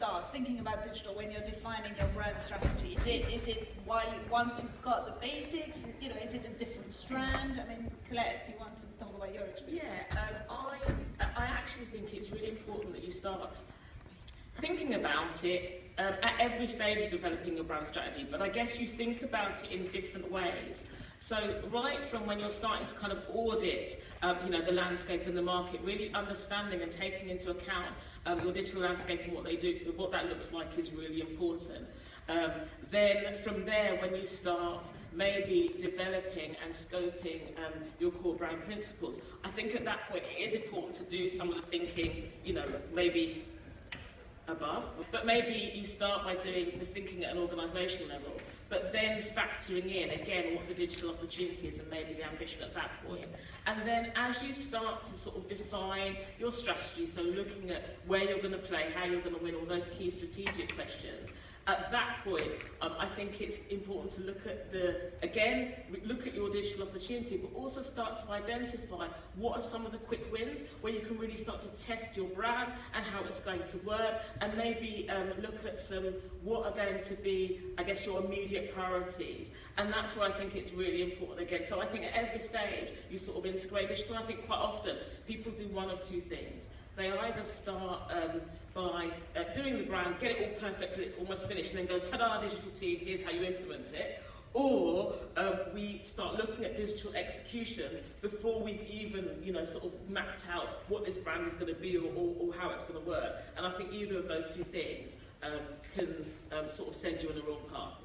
start thinking about digital when you're defining your brand strategy? Is it once you've got the basics? You know, is it a different strand? I mean, Collette, do you want to talk about your experience? Yeah, I actually think it's really important that you start thinking about it at every stage of developing your brand strategy, but I guess you think about it in different ways. So right from when you're starting to kind of audit, the landscape and the market, really understanding and taking into account your digital landscape and what that looks like is really important. Then from there, when you start maybe developing and scoping your core brand principles, I think at that point it is important to do some of the thinking, maybe above, but maybe you start by doing the thinking at an organisational level, but then factoring in again what the digital opportunity is and maybe the ambition at that point. And then as you start to sort of define your strategy, so looking at where you're going to play, how you're going to win, all those key strategic questions, at that point, I think it's important to look at your digital opportunity, but also start to identify what are some of the quick wins where you can really start to test your brand and how it's going to work, and maybe look at what are going to be, I guess, your immediate priorities. And that's where I think it's really important again. So I think at every stage, you sort of integrate digital. I think quite often people do one of two things. They either start by doing the brand, get it all perfect till it's almost finished, and then go, ta-da, digital team, here's how you implement it. Or we start looking at digital execution before we've even, sort of mapped out what this brand is going to be or how it's going to work. And I think either of those two things can sort of send you on the wrong path.